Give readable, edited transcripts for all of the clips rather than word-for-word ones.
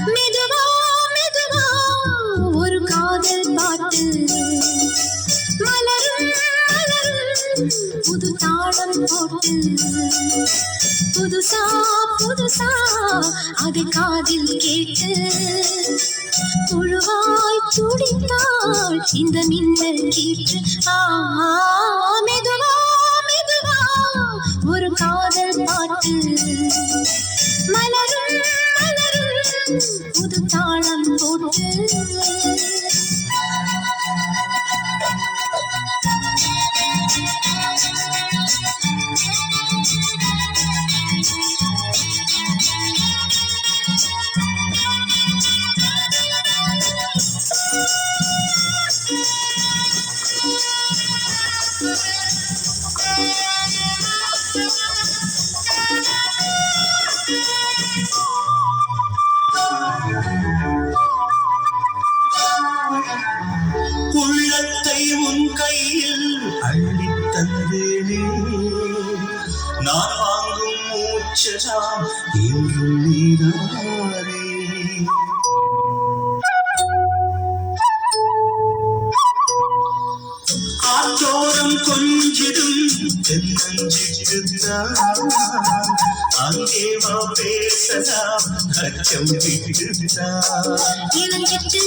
மெதுவா மெதுவா ஒரு காதல் பாட்டு மலரும் மலரும் புது தாளம் போட்டு புதுசா புதுசா அதை காதில் கேட்டு புழுவாய் துடித்தாள் இந்த மின்னல் கீற்று. மெதுவா மெதுவா ஒரு காதல் பாட்டு மலரும் மலரும் புது தாளம் போட்டு உள்ளத்தை உன் கையில் அள்ளித் தந்தேனே, நான் வாங்கும் மூச்செல்லாம் என்றும் நீதானே. ஆற்றோரம் கொஞ்சிடும் தென்னஞ்சிட்டுத்தான் அங்கே வா பேசலாம் அச்சம் விட்டுத்தான். இளஞ்சிட்டு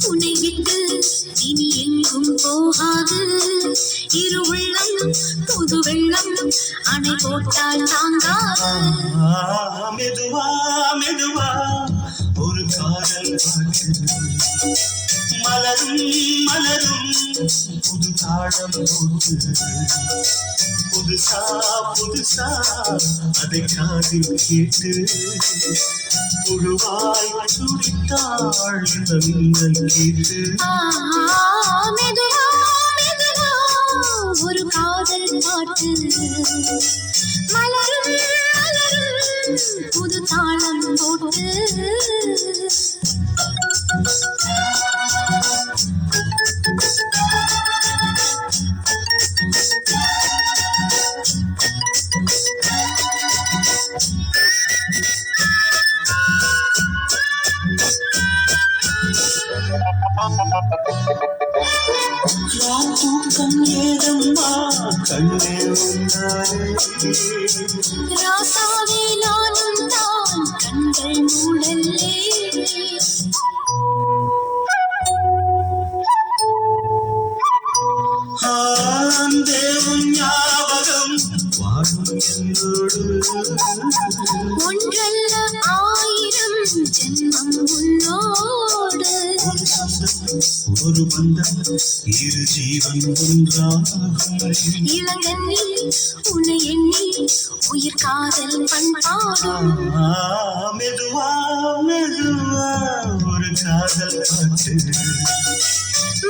உன்னை விட்டு இனி எங்கும் போகாது இரு உள்ளம் புது வெள்ளம் அணை போட்டால் தாங்காது. மெதுவா மெதுவா ஒரு காதல் பாட்டு மலரும் மலரும் புது தாளம் போட்டு புதுசா புதுசா அதை காதில் கேட்டு புழுவாய் துடித்தாள் இந்த மின்னல் கேட்டு. மெதுவா மெதுவா ஒரு காதல் பாட்டு மலரும் மலரும் புது தாளம் போட்டு தூக்கம் ஏதம்மா கண்ணே உன்னாலே, ராசாவே நானும் தான் கண்கள் மூடல்லே. தேவன் ஞாபகம் வாழும் என்னோடு, ஒன்றல்ல ஆயிரம் ஜென்மம் உன்னோடு. ஒரு பந்தம் இரு ஜீவன் ஒன்றாகும். இளங்கண்ணி உன்னை எண்ணி உயிர் காதல் பண்பாடும். மெதுவா மெதுவா ஒரு காதல் பாட்டு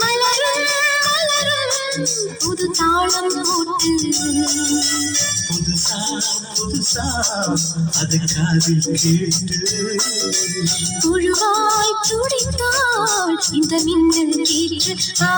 மலரும் மலரும் புது தாளம் போட்டு புதுசா புதுசா அது காதில் கேட்டு புழுவாய் துடித்தாள் இந்த மின்னல் கீற்று. ஆ